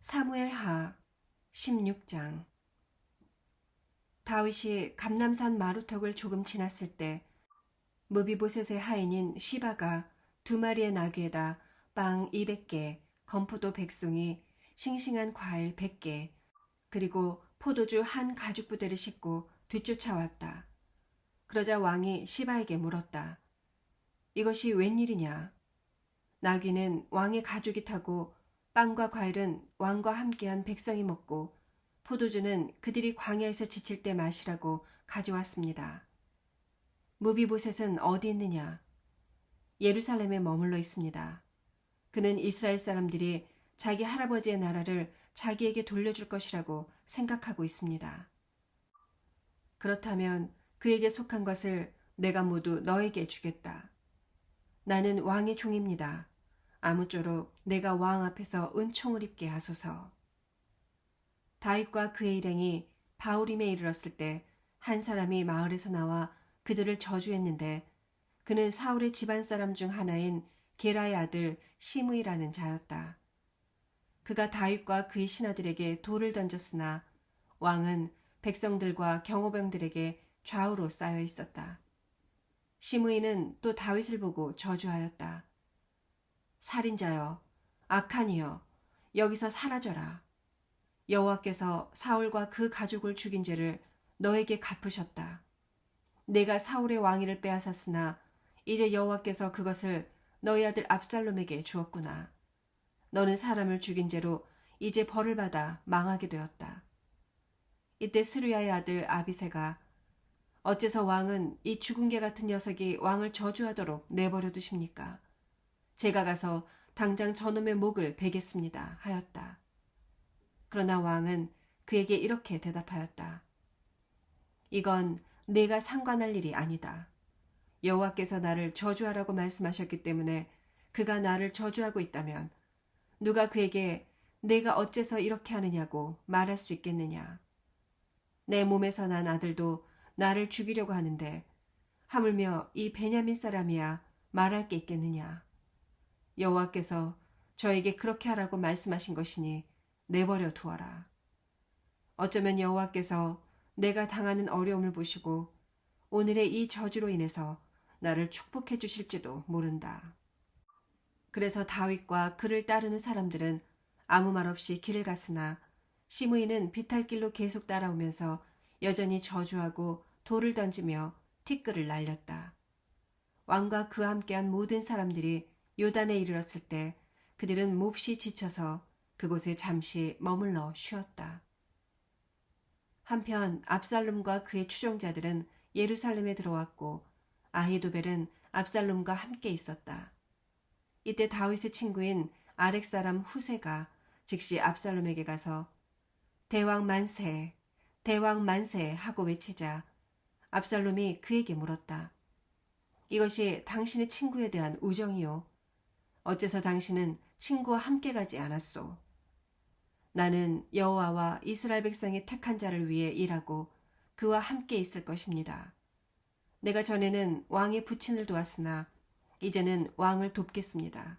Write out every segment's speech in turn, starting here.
사무엘하 16장. 다윗이 감람산 마루턱을 조금 지났을 때 무비보셋의 하인인 시바가 2마리의 나귀에다 빵 200개, 건포도 100송이, 싱싱한 과일 100개, 그리고 포도주 한 가죽부대를 싣고 뒤쫓아왔다. 그러자 왕이 시바에게 물었다. 이것이 웬일이냐? 나귀는 왕의 가죽이 타고 빵과 과일은 왕과 함께한 백성이 먹고 포도주는 그들이 광야에서 지칠 때 마시라고 가져왔습니다. 무비보셋은 어디 있느냐? 예루살렘에 머물러 있습니다. 그는 이스라엘 사람들이 자기 할아버지의 나라를 자기에게 돌려줄 것이라고 생각하고 있습니다. 그렇다면 그에게 속한 것을 내가 모두 너에게 주겠다. 나는 왕의 종입니다. 아무쪼록 내가 왕 앞에서 은총을 입게 하소서. 다윗과 그의 일행이 바후림에 이르렀을 때 한 사람이 마을에서 나와 그들을 저주했는데 그는 사울의 집안 사람 중 하나인 게라의 아들 시므이라는 자였다. 그가 다윗과 그의 신하들에게 돌을 던졌으나 왕은 백성들과 경호병들에게 좌우로 쌓여 있었다. 시므이는 또 다윗을 보고 저주하였다. 살인자여, 악한 이여, 여기서 사라져라. 여호와께서 사울과 그 가족을 죽인 죄를 너에게 갚으셨다. 내가 사울의 왕위를 빼앗았으나 이제 여호와께서 그것을 너희 아들 압살롬에게 주었구나. 너는 사람을 죽인 죄로 이제 벌을 받아 망하게 되었다. 이때 스루야의 아들 아비새가 어째서 왕은 이 죽은 개 같은 녀석이 왕을 저주하도록 내버려 두십니까? 제가 가서 당장 저놈의 목을 베겠습니다 하였다. 그러나 왕은 그에게 이렇게 대답하였다. 이건 내가 상관할 일이 아니다. 여호와께서 나를 저주하라고 말씀하셨기 때문에 그가 나를 저주하고 있다면 누가 그에게 내가 어째서 이렇게 하느냐고 말할 수 있겠느냐. 내 몸에서 난 아들도 나를 죽이려고 하는데 하물며 이 베냐민 사람이야 말할 게 있겠느냐. 여호와께서 저에게 그렇게 하라고 말씀하신 것이니 내버려 두어라. 어쩌면 여호와께서 내가 당하는 어려움을 보시고 오늘의 이 저주로 인해서 나를 축복해 주실지도 모른다. 그래서 다윗과 그를 따르는 사람들은 아무 말 없이 길을 갔으나 시므이는 비탈길로 계속 따라오면서 여전히 저주하고 돌을 던지며 티끌을 날렸다. 왕과 그와 함께한 모든 사람들이 요단에 이르렀을 때 그들은 몹시 지쳐서 그곳에 잠시 머물러 쉬었다. 한편 압살롬과 그의 추종자들은 예루살렘에 들어왔고 아히도벨은 압살롬과 함께 있었다. 이때 다윗의 친구인 아렉 사람 후세가 즉시 압살롬에게 가서 대왕 만세, 대왕 만세 하고 외치자 압살롬이 그에게 물었다. 이것이 당신의 친구에 대한 우정이요. 어째서 당신은 친구와 함께 가지 않았소? 나는 여호와와 이스라엘 백성이 택한 자를 위해 일하고 그와 함께 있을 것입니다. 내가 전에는 왕의 부친을 도왔으나 이제는 왕을 돕겠습니다.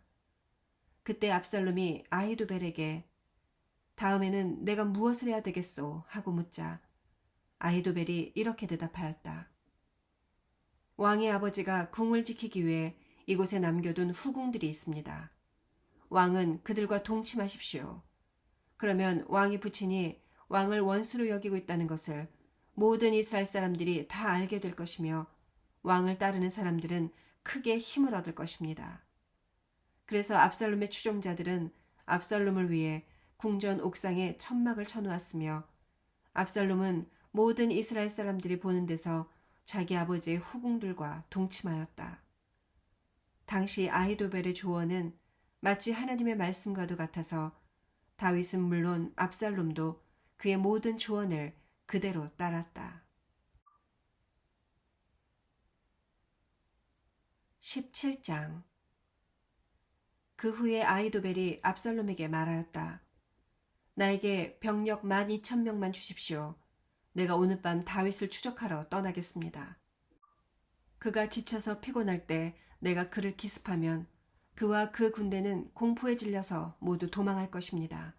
그때 압살롬이 아히도벨에게 다음에는 내가 무엇을 해야 되겠소? 하고 묻자 아히도벨이 이렇게 대답하였다. 왕의 아버지가 궁을 지키기 위해 이곳에 남겨둔 후궁들이 있습니다. 왕은 그들과 동침하십시오. 그러면 왕의 부친이 왕을 원수로 여기고 있다는 것을 모든 이스라엘 사람들이 다 알게 될 것이며 왕을 따르는 사람들은 크게 힘을 얻을 것입니다. 그래서 압살롬의 추종자들은 압살롬을 위해 궁전 옥상에 천막을 쳐놓았으며 압살롬은 모든 이스라엘 사람들이 보는 데서 자기 아버지의 후궁들과 동침하였다. 당시 아히도벨의 조언은 마치 하나님의 말씀과도 같아서 다윗은 물론 압살롬도 그의 모든 조언을 그대로 따랐다. 17장. 그 후에 아히도벨이 압살롬에게 말하였다. 나에게 병력 12,000명만 주십시오. 내가 오늘 밤 다윗을 추적하러 떠나겠습니다. 그가 지쳐서 피곤할 때 내가 그를 기습하면 그와 그 군대는 공포에 질려서 모두 도망할 것입니다.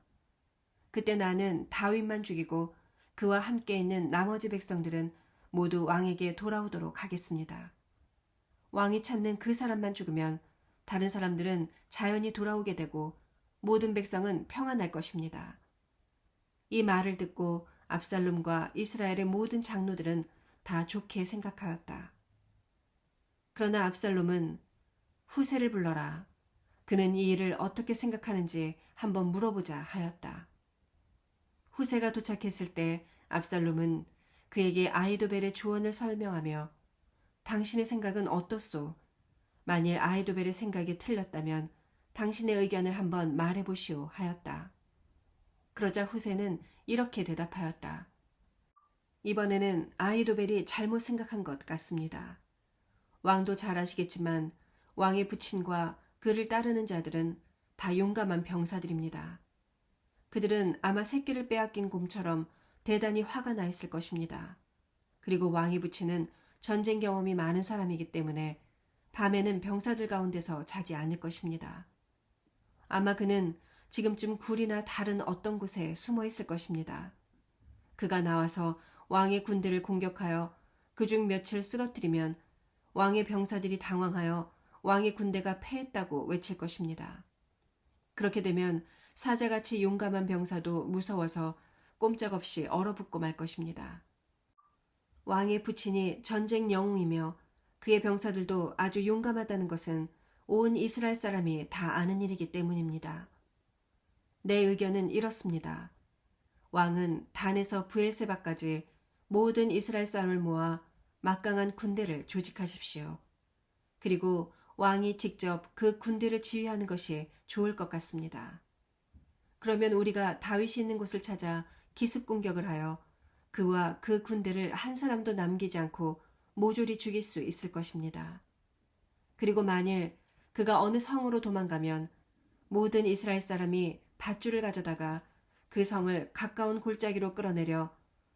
그때 나는 다윗만 죽이고 그와 함께 있는 나머지 백성들은 모두 왕에게 돌아오도록 하겠습니다. 왕이 찾는 그 사람만 죽으면 다른 사람들은 자연히 돌아오게 되고 모든 백성은 평안할 것입니다. 이 말을 듣고 압살롬과 이스라엘의 모든 장로들은 다 좋게 생각하였다. 그러나 압살롬은 후세를 불러라. 그는 이 일을 어떻게 생각하는지 한번 물어보자 하였다. 후세가 도착했을 때 압살롬은 그에게 아히도벨의 조언을 설명하며 당신의 생각은 어떻소? 만일 아히도벨의 생각이 틀렸다면 당신의 의견을 한번 말해보시오 하였다. 그러자 후세는 이렇게 대답하였다. 이번에는 아히도벨이 잘못 생각한 것 같습니다. 왕도 잘 아시겠지만 왕의 부친과 그를 따르는 자들은 다 용감한 병사들입니다. 그들은 아마 새끼를 빼앗긴 곰처럼 대단히 화가 나 있을 것입니다. 그리고 왕의 부친은 전쟁 경험이 많은 사람이기 때문에 밤에는 병사들 가운데서 자지 않을 것입니다. 아마 그는 지금쯤 굴이나 다른 어떤 곳에 숨어 있을 것입니다. 그가 나와서 왕의 군대를 공격하여 그중 며칠 쓰러뜨리면 왕의 병사들이 당황하여 왕의 군대가 패했다고 외칠 것입니다. 그렇게 되면 사자같이 용감한 병사도 무서워서 꼼짝없이 얼어붙고 말 것입니다. 왕의 부친이 전쟁 영웅이며 그의 병사들도 아주 용감하다는 것은 온 이스라엘 사람이 다 아는 일이기 때문입니다. 내 의견은 이렇습니다. 왕은 단에서 브엘세바까지 모든 이스라엘 사람을 모아 막강한 군대를 조직하십시오. 그리고 왕이 직접 그 군대를 지휘하는 것이 좋을 것 같습니다. 그러면 우리가 다윗이 있는 곳을 찾아 기습 공격을 하여 그와 그 군대를 한 사람도 남기지 않고 모조리 죽일 수 있을 것입니다. 그리고 만일 그가 어느 성으로 도망가면 모든 이스라엘 사람이 밧줄을 가져다가 그 성을 가까운 골짜기로 끌어내려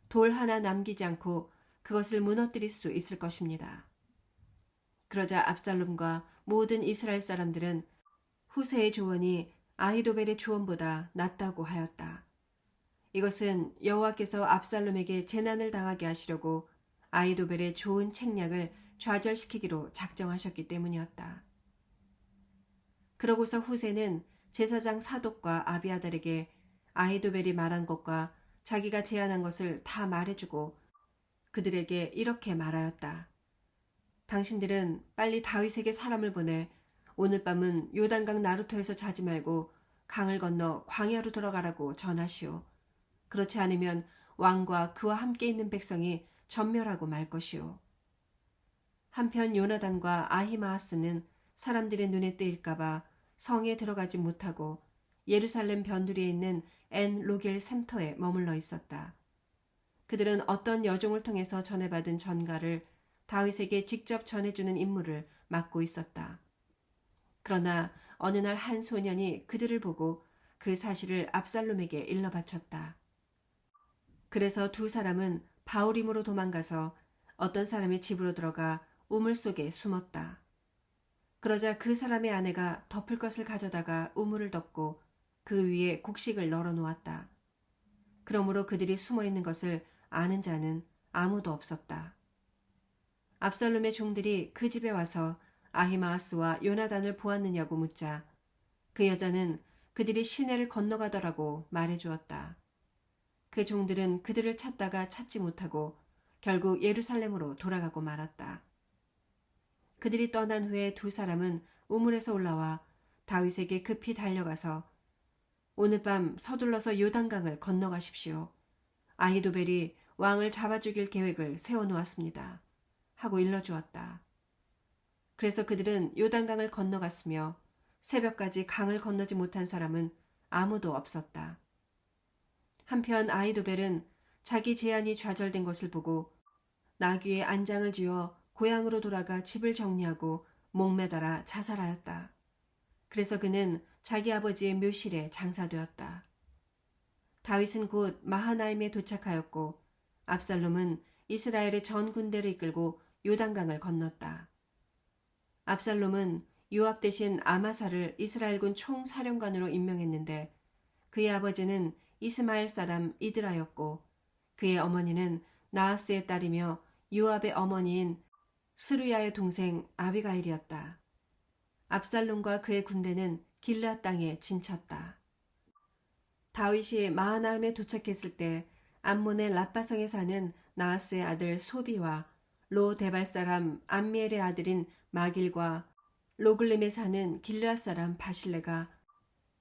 돌 하나 남기지 않고 그것을 무너뜨릴 수 있을 것입니다. 그러자 압살롬과 모든 이스라엘 사람들은 후세의 조언이 아히도벨의 조언보다 낫다고 하였다. 이것은 여호와께서 압살롬에게 재난을 당하게 하시려고 아히도벨의 좋은 책략을 좌절시키기로 작정하셨기 때문이었다. 그러고서 후세는 제사장 사독과 아비아달에게 아히도벨이 말한 것과 자기가 제안한 것을 다 말해주고 그들에게 이렇게 말하였다. 당신들은 빨리 다윗에게 사람을 보내 오늘 밤은 요단강 나루터에서 자지 말고 강을 건너 광야로 들어가라고 전하시오. 그렇지 않으면 왕과 그와 함께 있는 백성이 전멸하고 말 것이오. 한편 요나단과 아히마아스는 사람들의 눈에 띄일까봐 성에 들어가지 못하고 예루살렘 변두리에 있는 엔 로겔 샘터에 머물러 있었다. 그들은 어떤 여종을 통해서 전해받은 전가를 다윗에게 직접 전해주는 임무를 맡고 있었다. 그러나 어느 날 한 소년이 그들을 보고 그 사실을 압살롬에게 일러 바쳤다. 그래서 두 사람은 바울임으로 도망가서 어떤 사람의 집으로 들어가 우물 속에 숨었다. 그러자 그 사람의 아내가 덮을 것을 가져다가 우물을 덮고 그 위에 곡식을 널어 놓았다. 그러므로 그들이 숨어 있는 것을 아는 자는 아무도 없었다. 압살롬의 종들이 그 집에 와서 아히마아스와 요나단을 보았느냐고 묻자 그 여자는 그들이 시내를 건너가더라고 말해주었다. 그 종들은 그들을 찾다가 찾지 못하고 결국 예루살렘으로 돌아가고 말았다. 그들이 떠난 후에 두 사람은 우물에서 올라와 다윗에게 급히 달려가서 오늘 밤 서둘러서 요단강을 건너가십시오. 아히도벨이 왕을 잡아 죽일 계획을 세워놓았습니다. 하고 일러주었다. 그래서 그들은 요단강을 건너갔으며 새벽까지 강을 건너지 못한 사람은 아무도 없었다. 한편 아히도벨은 자기 제안이 좌절된 것을 보고 나귀에 안장을 쥐어 고향으로 돌아가 집을 정리하고 목매달아 자살하였다. 그래서 그는 자기 아버지의 묘실에 장사되었다. 다윗은 곧 마하나임에 도착하였고 압살롬은 이스라엘의 전 군대를 이끌고 요단강을 건넜다. 압살롬은 요압 대신 아마사를 이스라엘군 총사령관으로 임명했는데 그의 아버지는 이스마엘 사람 이드라였고 그의 어머니는 나하스의 딸이며 요압의 어머니인 스루야의 동생 아비가일이었다. 압살롬과 그의 군대는 길르앗 땅에 진쳤다. 다윗이 마하나임에 도착했을 때 암몬의 라빠성에 사는 나하스의 아들 소비와 로 데발 사람 암미엘의 아들인 마길과 로글림에 사는 길르앗 사람 바실레가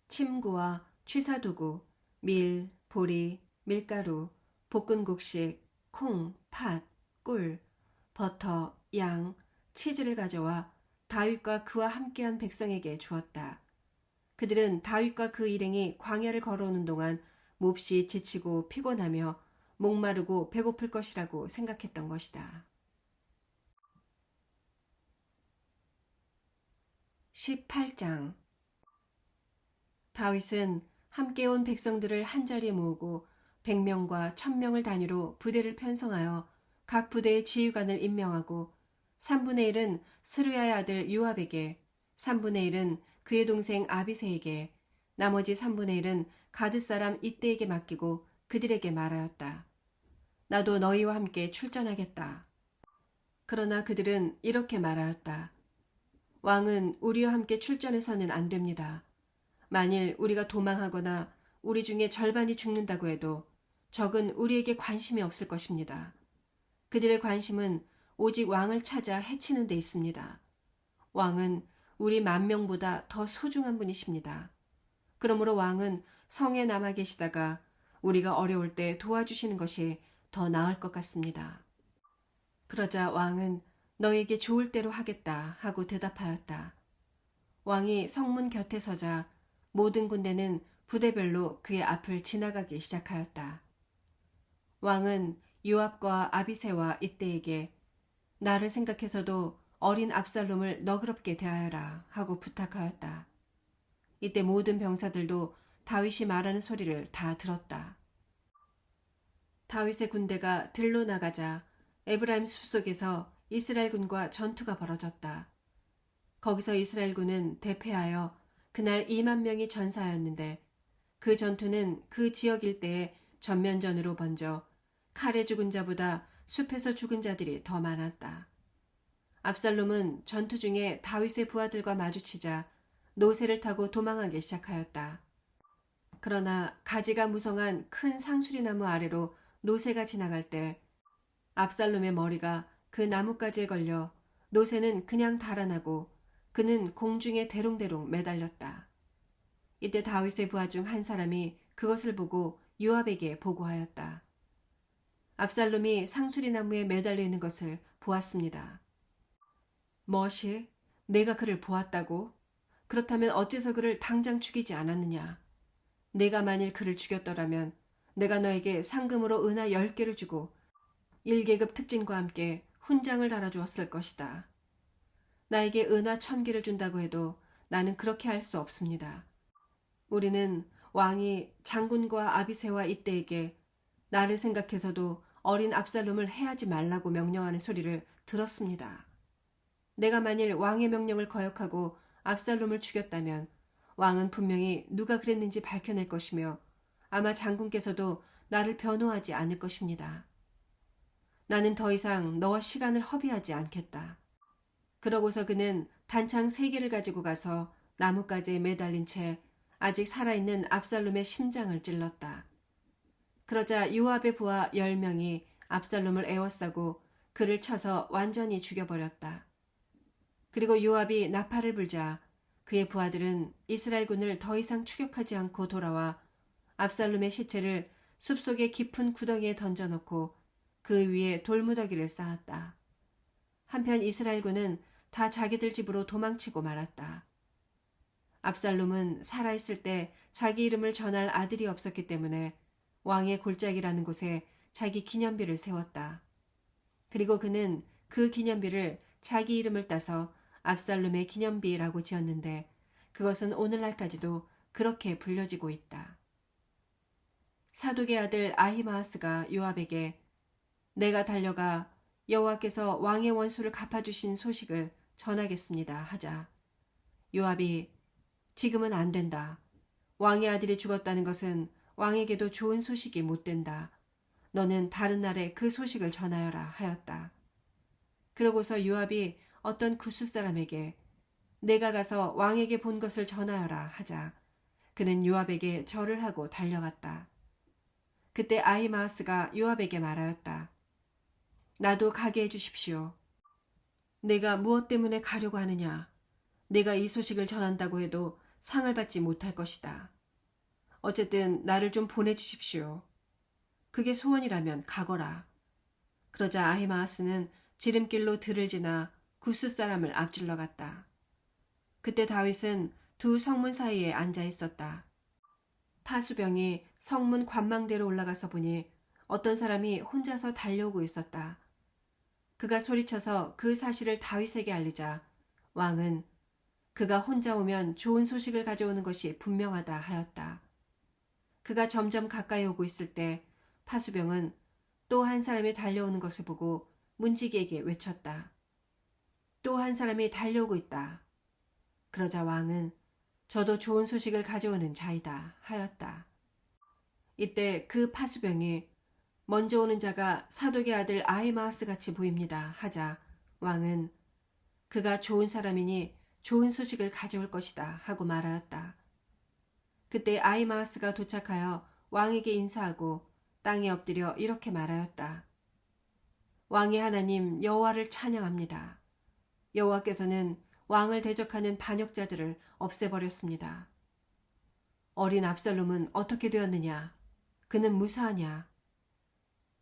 침구와 취사도구, 밀, 보리, 밀가루, 볶은 곡식, 콩, 팥, 꿀, 버터, 양, 치즈를 가져와 다윗과 그와 함께한 백성에게 주었다. 그들은 다윗과 그 일행이 광야를 걸어오는 동안 몹시 지치고 피곤하며 목마르고 배고플 것이라고 생각했던 것이다. 18장 다윗은 함께 온 백성들을 한자리에 모으고 100명과 1000명을 단위로 부대를 편성하여 각 부대의 지휘관을 임명하고 3분의 1은 스루야의 아들 요압에게, 3분의 1은 그의 동생 아비새에게, 나머지 3분의 1은 가드 사람 이때에게 맡기고 그들에게 말하였다. 나도 너희와 함께 출전하겠다. 그러나 그들은 이렇게 말하였다. 왕은 우리와 함께 출전해서는 안 됩니다. 만일 우리가 도망하거나 우리 중에 절반이 죽는다고 해도 적은 우리에게 관심이 없을 것입니다. 그들의 관심은 오직 왕을 찾아 해치는 데 있습니다. 왕은 우리 10,000명보다 더 소중한 분이십니다. 그러므로 왕은 성에 남아 계시다가 우리가 어려울 때 도와주시는 것이 더 나을 것 같습니다. 그러자 왕은 너에게 좋을 대로 하겠다 하고 대답하였다. 왕이 성문 곁에 서자 모든 군대는 부대별로 그의 앞을 지나가기 시작하였다. 왕은 요압과 아비새와 이때에게 나를 생각해서도 어린 압살롬을 너그럽게 대하여라 하고 부탁하였다. 이때 모든 병사들도 다윗이 말하는 소리를 다 들었다. 다윗의 군대가 들로 나가자 에브라임 숲속에서 이스라엘군과 전투가 벌어졌다. 거기서 이스라엘군은 대패하여 그날 20,000명이 전사하였는데 그 전투는 그 지역 일대에 전면전으로 번져 칼에 죽은 자보다 숲에서 죽은 자들이 더 많았다. 압살롬은 전투 중에 다윗의 부하들과 마주치자 노새를 타고 도망하기 시작하였다. 그러나 가지가 무성한 큰 상수리나무 아래로 노새가 지나갈 때 압살롬의 머리가 그 나뭇가지에 걸려 노새는 그냥 달아나고 그는 공중에 대롱대롱 매달렸다. 이때 다윗의 부하 중 한 사람이 그것을 보고 요압에게 보고하였다. 압살롬이 상수리나무에 매달려 있는 것을 보았습니다. 뭐시? 내가 그를 보았다고? 그렇다면 어째서 그를 당장 죽이지 않았느냐? 내가 만일 그를 죽였더라면 내가 너에게 상금으로 은하 10개를 주고 1계급 특진과 함께 훈장을 달아주었을 것이다. 나에게 은하 1000개를 준다고 해도 나는 그렇게 할 수 없습니다. 우리는 왕이 장군과 아비새와 이때에게 나를 생각해서도 어린 압살롬을 해하지 말라고 명령하는 소리를 들었습니다. 내가 만일 왕의 명령을 거역하고 압살롬을 죽였다면 왕은 분명히 누가 그랬는지 밝혀낼 것이며 아마 장군께서도 나를 변호하지 않을 것입니다. 나는 더 이상 너와 시간을 허비하지 않겠다. 그러고서 그는 단창 3개를 가지고 가서 나뭇가지에 매달린 채 아직 살아있는 압살롬의 심장을 찔렀다. 그러자 요압의 부하 10명이 압살롬을 에워싸고 그를 쳐서 완전히 죽여버렸다. 그리고 요압이 나팔을 불자 그의 부하들은 이스라엘군을 더 이상 추격하지 않고 돌아와 압살롬의 시체를 숲속의 깊은 구덩이에 던져놓고 그 위에 돌무더기를 쌓았다. 한편 이스라엘군은 다 자기들 집으로 도망치고 말았다. 압살롬은 살아있을 때 자기 이름을 전할 아들이 없었기 때문에 왕의 골짜기라는 곳에 자기 기념비를 세웠다. 그리고 그는 그 기념비를 자기 이름을 따서 압살롬의 기념비라고 지었는데 그것은 오늘날까지도 그렇게 불려지고 있다. 사독의 아들 아히마아스가 요압에게 내가 달려가 여호와께서 왕의 원수를 갚아주신 소식을 전하겠습니다 하자 요압이 지금은 안 된다. 왕의 아들이 죽었다는 것은 왕에게도 좋은 소식이 못 된다. 너는 다른 날에 그 소식을 전하여라 하였다. 그러고서 요압이 어떤 구스 사람에게 내가 가서 왕에게 본 것을 전하여라 하자 그는 요압에게 절을 하고 달려갔다. 그때 아히마아스가 요압에게 말하였다. 나도 가게 해주십시오. 내가 무엇 때문에 가려고 하느냐? 내가 이 소식을 전한다고 해도 상을 받지 못할 것이다. 어쨌든 나를 좀 보내주십시오. 그게 소원이라면 가거라. 그러자 아히마아스는 지름길로 들을 지나 구스 사람을 앞질러 갔다. 그때 다윗은 두 성문 사이에 앉아 있었다. 파수병이 성문 관망대로 올라가서 보니 어떤 사람이 혼자서 달려오고 있었다. 그가 소리쳐서 그 사실을 다윗에게 알리자 왕은 그가 혼자 오면 좋은 소식을 가져오는 것이 분명하다 하였다. 그가 점점 가까이 오고 있을 때 파수병은 또 한 사람이 달려오는 것을 보고 문지기에게 외쳤다. 또 한 사람이 달려오고 있다. 그러자 왕은 저도 좋은 소식을 가져오는 자이다 하였다. 이때 그 파수병이 먼저 오는 자가 사독의 아들 아히마아스 같이 보입니다 하자 왕은 그가 좋은 사람이니 좋은 소식을 가져올 것이다 하고 말하였다. 그때 아히마아스가 도착하여 왕에게 인사하고 땅에 엎드려 이렇게 말하였다. 왕의 하나님 여호와를 찬양합니다. 여호와께서는 왕을 대적하는 반역자들을 없애버렸습니다. 어린 압살롬은 어떻게 되었느냐? 그는 무사하냐?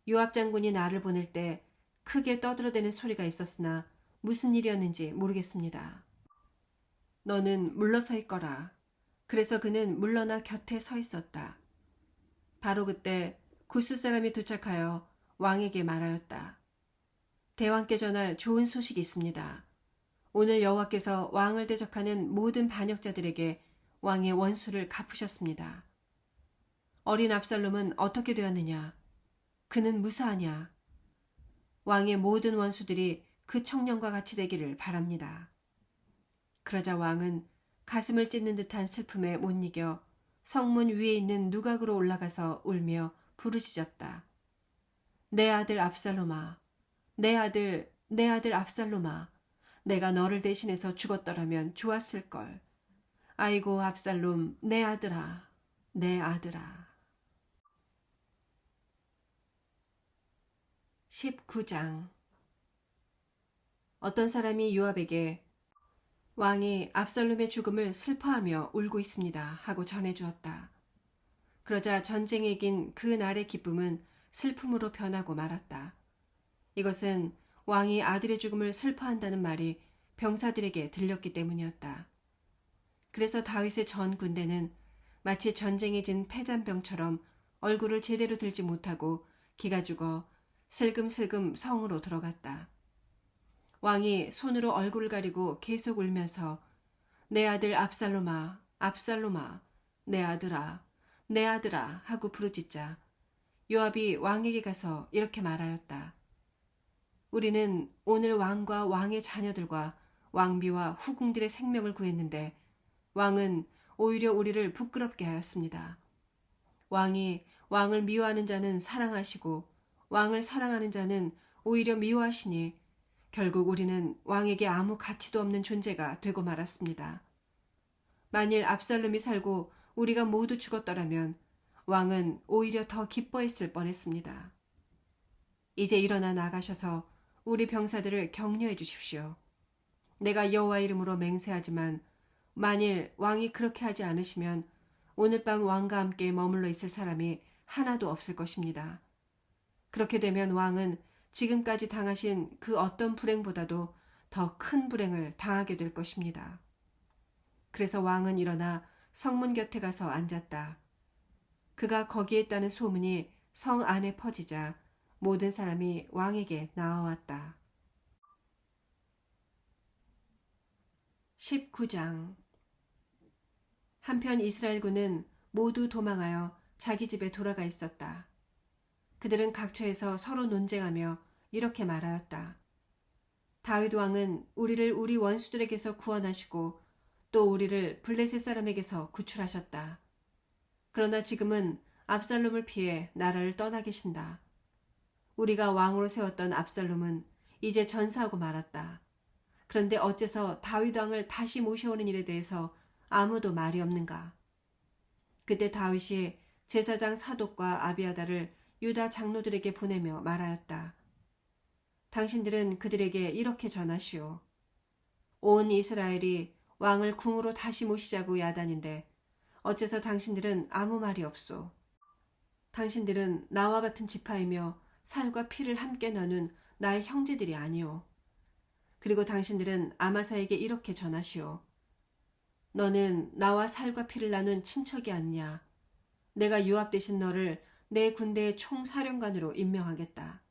요압 장군이 나를 보낼 때 크게 떠들어대는 소리가 있었으나 무슨 일이었는지 모르겠습니다. 너는 물러서 있거라. 그래서 그는 물러나 곁에 서 있었다. 바로 그때 구스 사람이 도착하여 왕에게 말하였다. 대왕께 전할 좋은 소식이 있습니다. 오늘 여호와께서 왕을 대적하는 모든 반역자들에게 왕의 원수를 갚으셨습니다. 어린 압살롬은 어떻게 되었느냐? 그는 무사하냐? 왕의 모든 원수들이 그 청년과 같이 되기를 바랍니다. 그러자 왕은 가슴을 찢는 듯한 슬픔에 못 이겨 성문 위에 있는 누각으로 올라가서 울며 부르짖었다. 내 아들 압살롬아, 내 아들 압살롬아, 내가 너를 대신해서 죽었더라면 좋았을걸. 아이고 압살롬, 내 아들아, 내 아들아. 19장. 어떤 사람이 요압에게 왕이 압살롬의 죽음을 슬퍼하며 울고 있습니다 하고 전해주었다. 그러자 전쟁에 이긴 그 날의 기쁨은 슬픔으로 변하고 말았다. 이것은 왕이 아들의 죽음을 슬퍼한다는 말이 병사들에게 들렸기 때문이었다. 그래서 다윗의 전 군대는 마치 전쟁에 진 패잔병처럼 얼굴을 제대로 들지 못하고 기가 죽어 슬금슬금 성으로 들어갔다. 왕이 손으로 얼굴을 가리고 계속 울면서 내 아들 압살롬아, 압살롬아, 내 아들아, 내 아들아 하고 부르짖자 요압이 왕에게 가서 이렇게 말하였다. 우리는 오늘 왕과 왕의 자녀들과 왕비와 후궁들의 생명을 구했는데 왕은 오히려 우리를 부끄럽게 하였습니다. 왕이 왕을 미워하는 자는 사랑하시고 왕을 사랑하는 자는 오히려 미워하시니 결국 우리는 왕에게 아무 가치도 없는 존재가 되고 말았습니다. 만일 압살롬이 살고 우리가 모두 죽었더라면 왕은 오히려 더 기뻐했을 뻔했습니다. 이제 일어나 나가셔서 우리 병사들을 격려해 주십시오. 내가 여호와 이름으로 맹세하지만 만일 왕이 그렇게 하지 않으시면 오늘 밤 왕과 함께 머물러 있을 사람이 하나도 없을 것입니다. 그렇게 되면 왕은 지금까지 당하신 그 어떤 불행보다도 더 큰 불행을 당하게 될 것입니다. 그래서 왕은 일어나 성문 곁에 가서 앉았다. 그가 거기에 있다는 소문이 성 안에 퍼지자 모든 사람이 왕에게 나와왔다. 19장. 한편 이스라엘군은 모두 도망하여 자기 집에 돌아가 있었다. 그들은 각처에서 서로 논쟁하며 이렇게 말하였다. 다윗 왕은 우리를 우리 원수들에게서 구원하시고 또 우리를 블레셋 사람에게서 구출하셨다. 그러나 지금은 압살롬을 피해 나라를 떠나 계신다. 우리가 왕으로 세웠던 압살롬은 이제 전사하고 말았다. 그런데 어째서 다윗 왕을 다시 모셔오는 일에 대해서 아무도 말이 없는가? 그때 다윗이 제사장 사독과 아비아다를 유다 장로들에게 보내며 말하였다. 당신들은 그들에게 이렇게 전하시오. 온 이스라엘이 왕을 궁으로 다시 모시자고 야단인데 어째서 당신들은 아무 말이 없소. 당신들은 나와 같은 지파이며 살과 피를 함께 나눈 나의 형제들이 아니오. 그리고 당신들은 아마사에게 이렇게 전하시오. 너는 나와 살과 피를 나눈 친척이 아니냐. 내가 요압 대신 너를 내 군대의 총사령관으로 임명하겠다.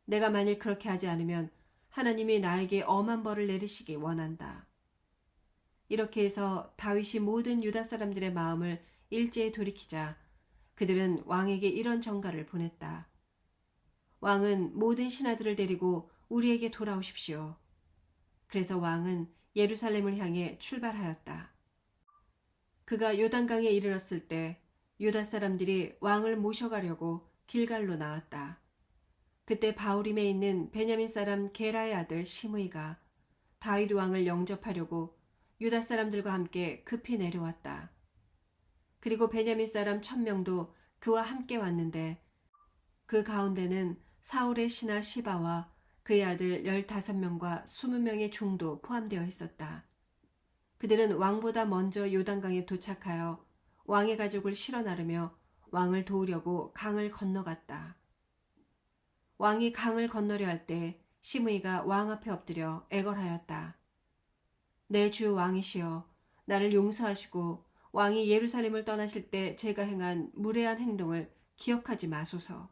내가 만일 그렇게 하지 않으면 하나님이 나에게 엄한 벌을 내리시기 원한다. 이렇게 해서 다윗이 모든 유다 사람들의 마음을 일제히 돌이키자 그들은 왕에게 이런 전가를 보냈다. 왕은 모든 신하들을 데리고 우리에게 돌아오십시오. 그래서 왕은 예루살렘을 향해 출발하였다. 그가 요단강에 이르렀을 때 유다 사람들이 왕을 모셔가려고 길갈로 나왔다. 그때 바후림에 있는 베냐민 사람 게라의 아들 시므이가 다윗 왕을 영접하려고 유다 사람들과 함께 급히 내려왔다. 그리고 베냐민 사람 1000명도 그와 함께 왔는데 그 가운데는 사울의 신하 시바와 그의 아들 15명과 20명의 종도 포함되어 있었다. 그들은 왕보다 먼저 요단강에 도착하여 왕의 가족을 실어 나르며 왕을 도우려고 강을 건너갔다. 왕이 강을 건너려 할 때 시므이가 왕 앞에 엎드려 애걸하였다. 내 주 왕이시여, 나를 용서하시고 왕이 예루살렘을 떠나실 때 제가 행한 무례한 행동을 기억하지 마소서.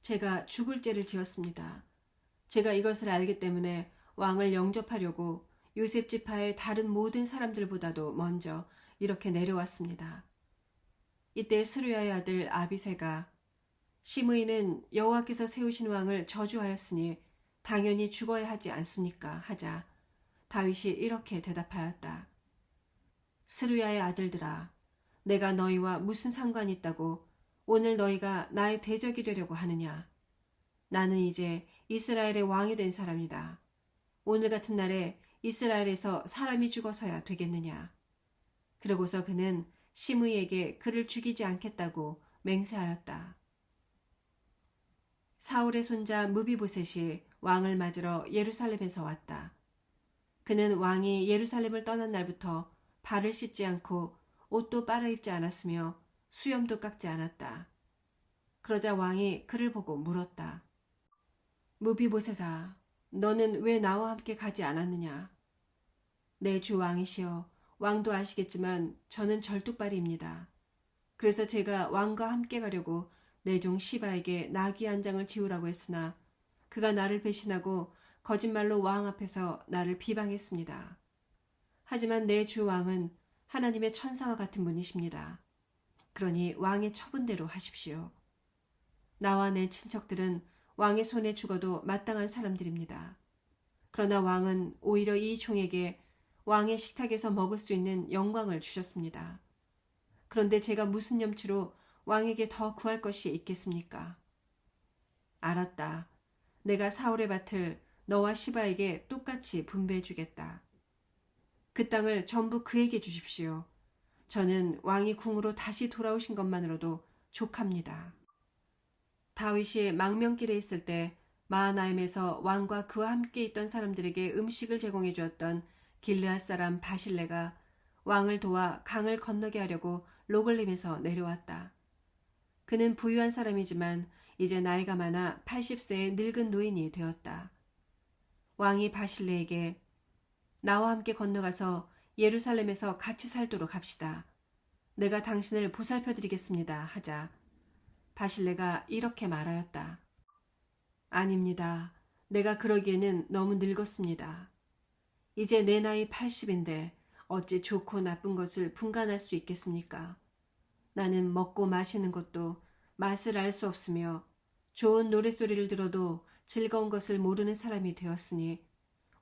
제가 죽을 죄를 지었습니다. 제가 이것을 알기 때문에 왕을 영접하려고 요셉 지파의 다른 모든 사람들보다도 먼저 이렇게 내려왔습니다. 이때 스루야의 아들 아비새가 시므이는 여호와께서 세우신 왕을 저주하였으니 당연히 죽어야 하지 않습니까? 하자 다윗이 이렇게 대답하였다. 스루야의 아들들아, 내가 너희와 무슨 상관이 있다고 오늘 너희가 나의 대적이 되려고 하느냐? 나는 이제 이스라엘의 왕이 된 사람이다. 오늘 같은 날에 이스라엘에서 사람이 죽어서야 되겠느냐? 그러고서 그는 시므이에게 그를 죽이지 않겠다고 맹세하였다. 사울의 손자 무비보셋이 왕을 맞으러 예루살렘에서 왔다. 그는 왕이 예루살렘을 떠난 날부터 발을 씻지 않고 옷도 빨아입지 않았으며 수염도 깎지 않았다. 그러자 왕이 그를 보고 물었다. 무비보셋아, 너는 왜 나와 함께 가지 않았느냐? 내 주 왕이시여, 왕도 아시겠지만 저는 절뚝발이입니다. 그래서 제가 왕과 함께 가려고 내 종 시바에게 나귀 한 장을 지우라고 했으나 그가 나를 배신하고 거짓말로 왕 앞에서 나를 비방했습니다. 하지만 내 주 왕은 하나님의 천사와 같은 분이십니다. 그러니 왕의 처분대로 하십시오. 나와 내 친척들은 왕의 손에 죽어도 마땅한 사람들입니다. 그러나 왕은 오히려 이 종에게 왕의 식탁에서 먹을 수 있는 영광을 주셨습니다. 그런데 제가 무슨 염치로 왕에게 더 구할 것이 있겠습니까? 알았다. 내가 사울의 밭을 너와 시바에게 똑같이 분배해 주겠다. 그 땅을 전부 그에게 주십시오. 저는 왕이 궁으로 다시 돌아오신 것만으로도 족합니다. 다윗이 망명길에 있을 때 마하나임에서 왕과 그와 함께 있던 사람들에게 음식을 제공해 주었던 길르앗 사람 바실레가 왕을 도와 강을 건너게 하려고 로글림에서 내려왔다. 그는 부유한 사람이지만 이제 나이가 많아 80세의 늙은 노인이 되었다. 왕이 바실레에게 나와 함께 건너가서 예루살렘에서 같이 살도록 합시다. 내가 당신을 보살펴드리겠습니다. 하자 바실레가 이렇게 말하였다. 아닙니다. 내가 그러기에는 너무 늙었습니다. 이제 내 나이 80인데 어찌 좋고 나쁜 것을 분간할 수 있겠습니까? 나는 먹고 마시는 것도 맛을 알 수 없으며 좋은 노랫소리를 들어도 즐거운 것을 모르는 사람이 되었으니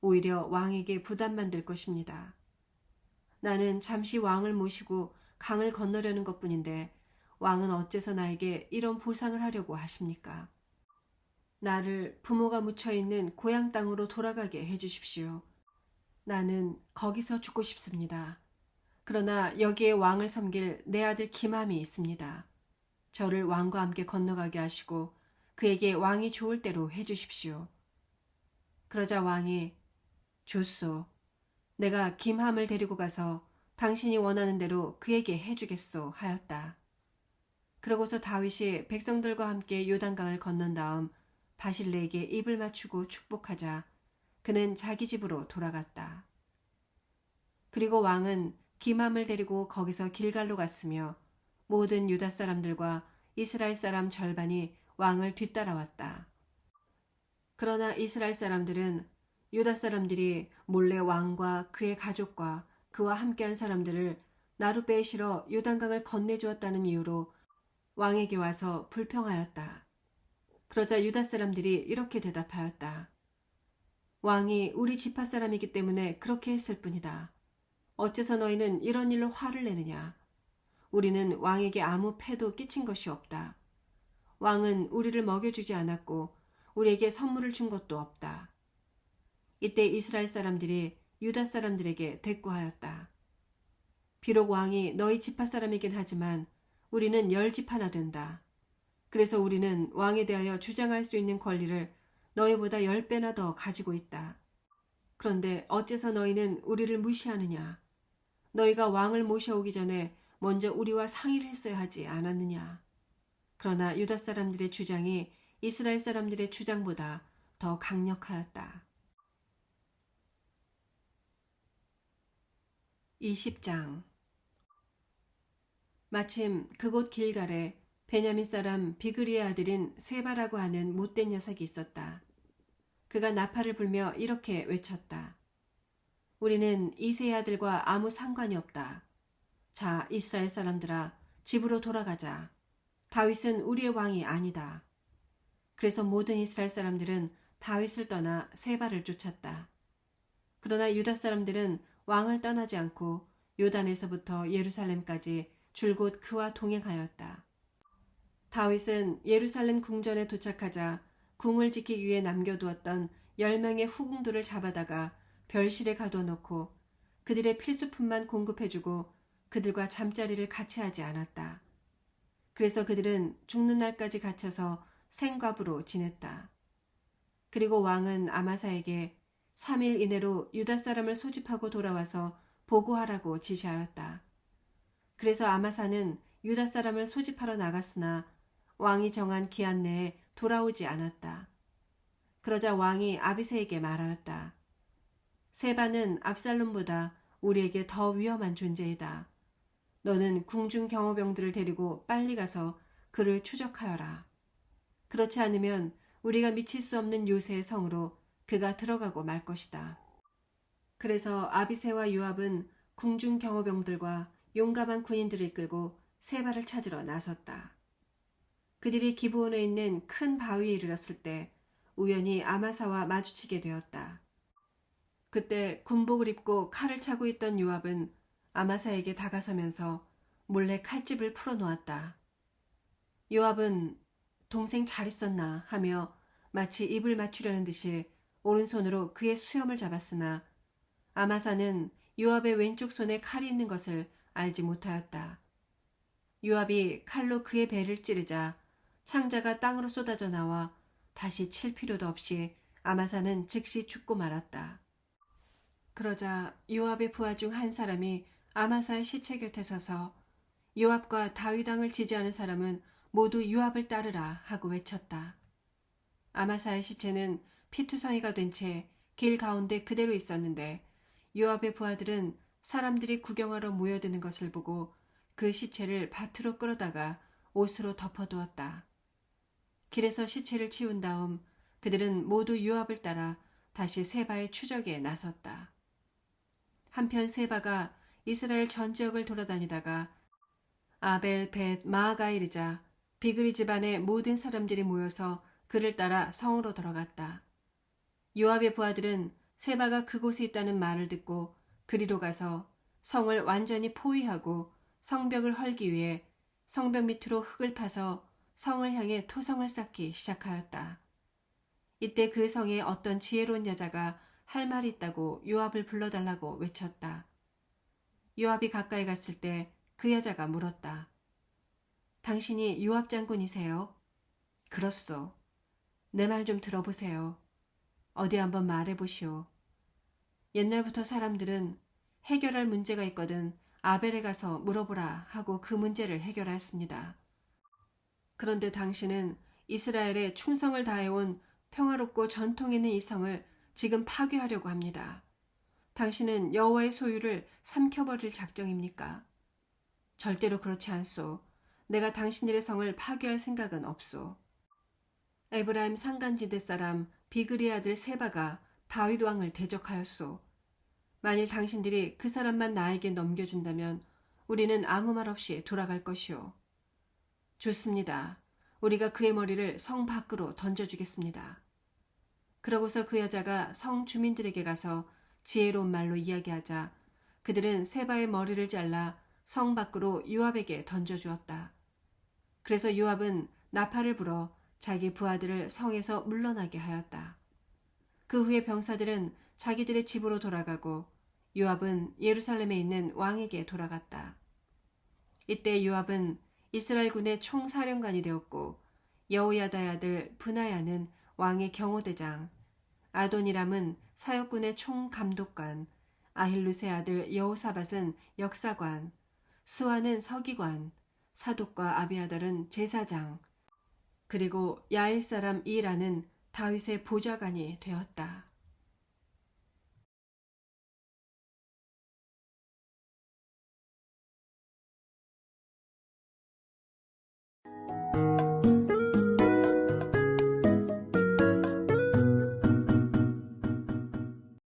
오히려 왕에게 부담만 될 것입니다. 나는 잠시 왕을 모시고 강을 건너려는 것뿐인데 왕은 어째서 나에게 이런 보상을 하려고 하십니까? 나를 부모가 묻혀있는 고향 땅으로 돌아가게 해주십시오. 나는 거기서 죽고 싶습니다. 그러나 여기에 왕을 섬길 내 아들 김함이 있습니다. 저를 왕과 함께 건너가게 하시고 그에게 왕이 좋을 대로 해주십시오. 그러자 왕이 좋소. 내가 김함을 데리고 가서 당신이 원하는 대로 그에게 해주겠소 하였다. 그러고서 다윗이 백성들과 함께 요단강을 건넌 다음 바실레에게 입을 맞추고 축복하자 그는 자기 집으로 돌아갔다. 그리고 왕은 김함을 데리고 거기서 길갈로 갔으며 모든 유다 사람들과 이스라엘 사람 절반이 왕을 뒤따라왔다. 그러나 이스라엘 사람들은 유다 사람들이 몰래 왕과 그의 가족과 그와 함께한 사람들을 나룻배에 실어 요단강을 건네주었다는 이유로 왕에게 와서 불평하였다. 그러자 유다 사람들이 이렇게 대답하였다. 왕이 우리 지파 사람이기 때문에 그렇게 했을 뿐이다. 어째서 너희는 이런 일로 화를 내느냐? 우리는 왕에게 아무 패도 끼친 것이 없다. 왕은 우리를 먹여주지 않았고 우리에게 선물을 준 것도 없다. 이때 이스라엘 사람들이 유다 사람들에게 대꾸하였다. 비록 왕이 너희 지파 사람이긴 하지만 우리는 10지파나 된다. 그래서 우리는 왕에 대하여 주장할 수 있는 권리를 너희보다 10배나 더 가지고 있다. 그런데 어째서 너희는 우리를 무시하느냐? 너희가 왕을 모셔오기 전에 먼저 우리와 상의를 했어야 하지 않았느냐? 그러나 유다 사람들의 주장이 이스라엘 사람들의 주장보다 더 강력하였다. 20장. 마침 그곳 길갈에 베냐민 사람 비그리의 아들인 세바라고 하는 못된 녀석이 있었다. 그가 나팔을 불며 이렇게 외쳤다. 우리는 이새의 아들과 아무 상관이 없다. 자, 이스라엘 사람들아, 집으로 돌아가자. 다윗은 우리의 왕이 아니다. 그래서 모든 이스라엘 사람들은 다윗을 떠나 세바를 쫓았다. 그러나 유다 사람들은 왕을 떠나지 않고 요단에서부터 예루살렘까지 줄곧 그와 동행하였다. 다윗은 예루살렘 궁전에 도착하자 궁을 지키기 위해 남겨두었던 10명의 후궁들을 잡아다가 별실에 가둬놓고 그들의 필수품만 공급해주고 그들과 잠자리를 같이 하지 않았다. 그래서 그들은 죽는 날까지 갇혀서 생과부로 지냈다. 그리고 왕은 아마사에게 3일 이내로 유다 사람을 소집하고 돌아와서 보고하라고 지시하였다. 그래서 아마사는 유다 사람을 소집하러 나갔으나 왕이 정한 기한 내에 돌아오지 않았다. 그러자 왕이 아비새에게 말하였다. 세바는 압살롬보다 우리에게 더 위험한 존재이다. 너는 궁중 경호병들을 데리고 빨리 가서 그를 추적하여라. 그렇지 않으면 우리가 미칠 수 없는 요새의 성으로 그가 들어가고 말 것이다. 그래서 아비새와 요압은 궁중 경호병들과 용감한 군인들을 이끌고 세바를 찾으러 나섰다. 그들이 기브온에 있는 큰 바위에 이르렀을 때 우연히 아마사와 마주치게 되었다. 그때 군복을 입고 칼을 차고 있던 요압은 아마사에게 다가서면서 몰래 칼집을 풀어놓았다. 요압은 동생 잘 있었나 하며 마치 입을 맞추려는 듯이 오른손으로 그의 수염을 잡았으나 아마사는 요압의 왼쪽 손에 칼이 있는 것을 알지 못하였다. 요압이 칼로 그의 배를 찌르자 창자가 땅으로 쏟아져 나와 다시 칠 필요도 없이 아마사는 즉시 죽고 말았다. 그러자 요압의 부하 중 한 사람이 아마사의 시체 곁에 서서 요압과 다윗 왕을 지지하는 사람은 모두 요압을 따르라 하고 외쳤다. 아마사의 시체는 피투성이가 된 채 길 가운데 그대로 있었는데 요압의 부하들은 사람들이 구경하러 모여드는 것을 보고 그 시체를 밭으로 끌어다가 옷으로 덮어두었다. 길에서 시체를 치운 다음 그들은 모두 요압을 따라 다시 세바의 추적에 나섰다. 한편 세바가 이스라엘 전 지역을 돌아다니다가 아벨 벳 마아가에 이르자 비그리 집안의 모든 사람들이 모여서 그를 따라 성으로 들어갔다. 요압의 부하들은 세바가 그곳에 있다는 말을 듣고 그리로 가서 성을 완전히 포위하고 성벽을 헐기 위해 성벽 밑으로 흙을 파서 성을 향해 토성을 쌓기 시작하였다. 이때 그 성에 어떤 지혜로운 여자가 할 말이 있다고 요압을 불러달라고 외쳤다. 요압이 가까이 갔을 때 그 여자가 물었다. 당신이 요압 장군이세요? 그렇소. 내 말 좀 들어보세요. 어디 한번 말해보시오. 옛날부터 사람들은 해결할 문제가 있거든 아벨에 가서 물어보라 하고 그 문제를 해결하였습니다. 그런데 당신은 이스라엘에 충성을 다해온 평화롭고 전통 있는 이 성을 지금 파괴하려고 합니다. 당신은 여호와의 소유를 삼켜버릴 작정입니까? 절대로 그렇지 않소. 내가 당신들의 성을 파괴할 생각은 없소. 에브라임 산간지대 사람 비그리의 아들 세바가 다윗 왕을 대적하였소. 만일 당신들이 그 사람만 나에게 넘겨준다면 우리는 아무 말 없이 돌아갈 것이오. 좋습니다. 우리가 그의 머리를 성 밖으로 던져주겠습니다. 그러고서 그 여자가 성 주민들에게 가서 지혜로운 말로 이야기하자 그들은 세바의 머리를 잘라 성 밖으로 요압에게 던져주었다. 그래서 요압은 나팔을 불어 자기 부하들을 성에서 물러나게 하였다. 그 후에 병사들은 자기들의 집으로 돌아가고 요압은 예루살렘에 있는 왕에게 돌아갔다. 이때 요압은 이스라엘 군의 총사령관이 되었고 여호야다의 아들 브나야는 왕의 경호대장, 아도니람은 사역군의 총감독관, 아힐루스의 아들 여호사밧은 역사관, 스와는 서기관, 사독과 아비아달은 제사장, 그리고 야일 사람 이라는 다윗의 보좌관이 되었다.